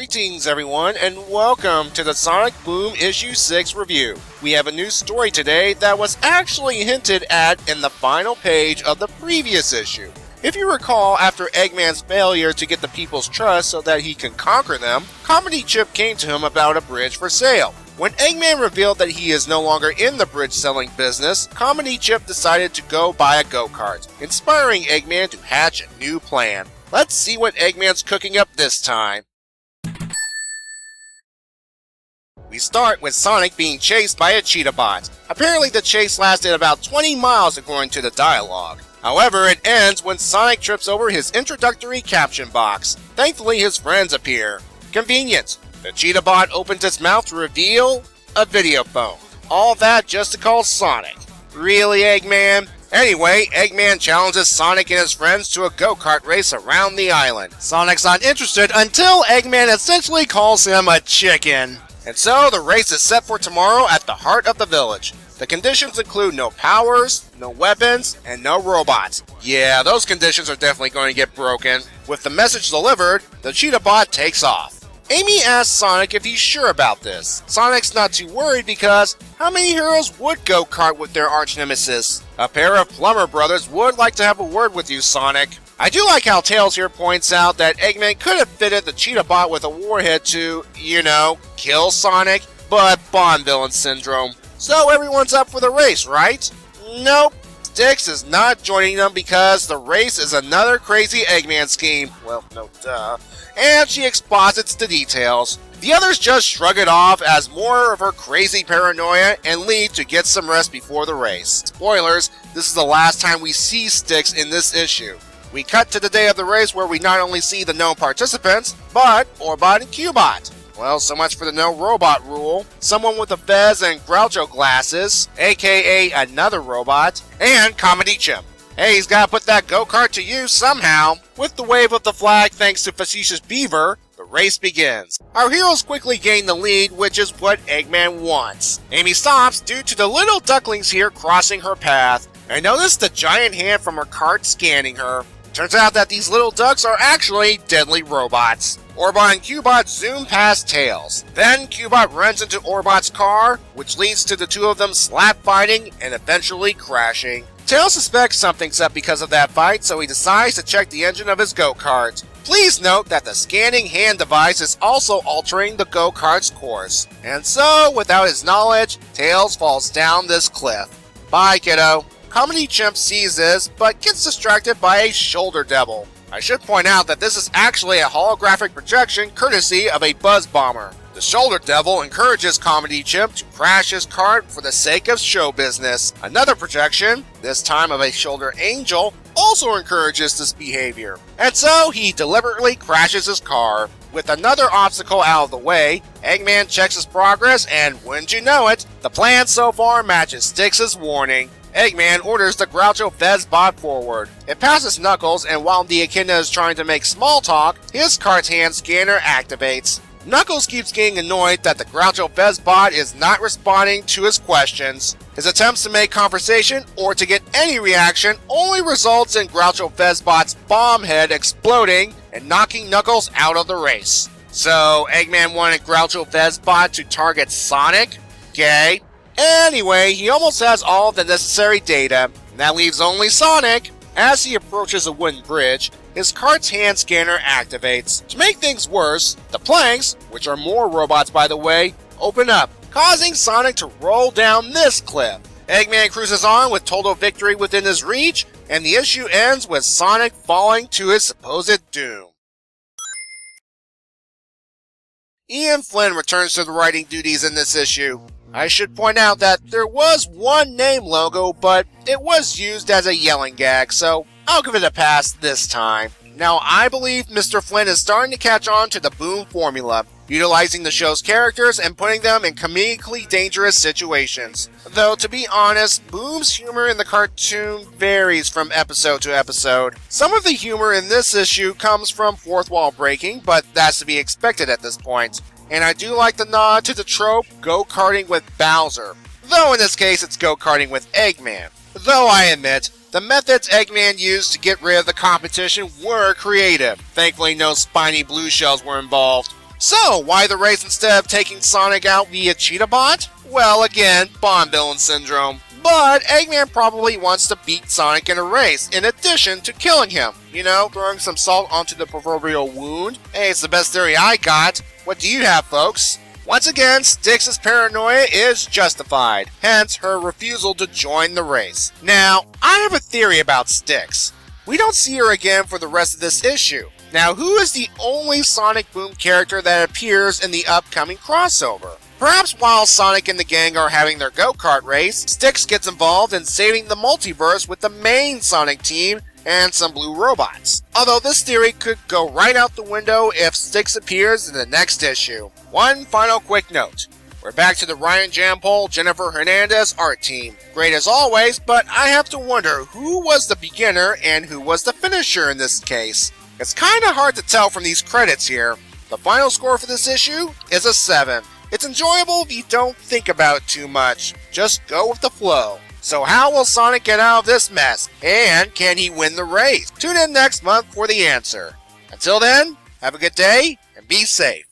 Greetings everyone, and welcome to the Sonic Boom Issue 6 review. We have a new story today that was actually hinted at in the final page of the previous issue. If you recall, after Eggman's failure to get the people's trust so that he can conquer them, Comedy Chip came to him about a bridge for sale. When Eggman revealed that he is no longer in the bridge selling business, Comedy Chip decided to go buy a go-kart, inspiring Eggman to hatch a new plan. Let's see what Eggman's cooking up this time. We start with Sonic being chased by a cheetah bot. Apparently the chase lasted about 20 miles according to the dialogue. However, it ends when Sonic trips over his introductory caption box. Thankfully his friends appear. Convenient. The cheetah bot opens its mouth to reveal a video phone. All that just to call Sonic. Really, Eggman? Anyway, Eggman challenges Sonic and his friends to a go-kart race around the island. Sonic's not interested until Eggman essentially calls him a chicken. And so, the race is set for tomorrow at the heart of the village. The conditions include no powers, no weapons, and no robots. Yeah, those conditions are definitely going to get broken. With the message delivered, the cheetah bot takes off. Amy asks Sonic if he's sure about this. Sonic's not too worried because how many heroes would go-kart with their arch-nemesis? A pair of plumber brothers would like to have a word with you, Sonic. I do like how Tails here points out that Eggman could have fitted the cheetah bot with a warhead to, kill Sonic, but Bond villain syndrome. So everyone's up for the race, right? Nope. Styx is not joining them because the race is another crazy Eggman scheme. Well, no duh. And she exposits the details. The others just shrug it off as more of her crazy paranoia and leave to get some rest before the race. Spoilers, this is the last time we see Styx in this issue. We cut to the day of the race where we not only see the known participants, but Orbot and Cubot. Well, so much for the no robot rule. Someone with a fez and Groucho glasses, aka another robot, and Comedy Chip. Hey, he's gotta put that go-kart to use somehow. With the wave of the flag thanks to Facetious Beaver, the race begins. Our heroes quickly gain the lead, which is what Eggman wants. Amy stops due to the little ducklings here crossing her path. I noticed the giant hand from her cart scanning her. Turns out that these little ducks are actually deadly robots. Orbot and Cubot zoom past Tails. Then Cubot runs into Orbot's car, which leads to the two of them slap fighting and eventually crashing. Tails suspects something's up because of that fight, so he decides to check the engine of his go-kart. Please note that the scanning hand device is also altering the go-kart's course. And so, without his knowledge, Tails falls down this cliff. Bye, kiddo. Comedy Chimp sees this, but gets distracted by a shoulder devil. I should point out that this is actually a holographic projection courtesy of a buzz bomber. The shoulder devil encourages Comedy Chimp to crash his cart for the sake of show business. Another projection, this time of a shoulder angel, also encourages this behavior. And so he deliberately crashes his car. With another obstacle out of the way, Eggman checks his progress and wouldn't you know it, the plan so far matches Styx's warning. Eggman orders the Groucho Fez bot forward. It passes Knuckles, and while the Echidna is trying to make small talk, his cart's hand scanner activates. Knuckles keeps getting annoyed that the Groucho Fez bot is not responding to his questions. His attempts to make conversation or to get any reaction only results in Groucho Fez bot's bomb head exploding and knocking Knuckles out of the race. So, Eggman wanted Groucho Fez bot to target Sonic? Okay. Anyway, he almost has all the necessary data, and that leaves only Sonic. As he approaches a wooden bridge, his cart's hand scanner activates. To make things worse, the planks, which are more robots by the way, open up, causing Sonic to roll down this cliff. Eggman cruises on with total victory within his reach, and the issue ends with Sonic falling to his supposed doom. Ian Flynn returns to the writing duties in this issue. I should point out that there was one name logo, but it was used as a yelling gag, so I'll give it a pass this time. Now, I believe Mr. Flynn is starting to catch on to the Boom formula, utilizing the show's characters and putting them in comedically dangerous situations. Though, to be honest, Boom's humor in the cartoon varies from episode to episode. Some of the humor in this issue comes from fourth wall breaking, but that's to be expected at this point. And I do like the nod to the trope go-karting with Bowser, though in this case it's go-karting with Eggman. Though I admit, the methods Eggman used to get rid of the competition were creative. Thankfully no spiny blue shells were involved. So, why the race instead of taking Sonic out via Cheetah Bot? Well, again, Bond villain syndrome. But Eggman probably wants to beat Sonic in a race, in addition to killing him. You know, throwing some salt onto the proverbial wound. Hey, it's the best theory I got. What do you have, folks? Once again, Styx' paranoia is justified, hence her refusal to join the race. Now, I have a theory about Styx. We don't see her again for the rest of this issue. Now, who is the only Sonic Boom character that appears in the upcoming crossover? Perhaps while Sonic and the gang are having their go-kart race, Styx gets involved in saving the multiverse with the main Sonic team and some blue robots. Although this theory could go right out the window if Styx appears in the next issue. One final quick note. We're back to the Ryan Jampol, Jennifer Hernandez art team. Great as always, but I have to wonder who was the beginner and who was the finisher in this case. It's kinda hard to tell from these credits here. The final score for this issue is a 7. It's enjoyable if you don't think about it too much. Just go with the flow. So how will Sonic get out of this mess? And can he win the race? Tune in next month for the answer. Until then, have a good day and be safe.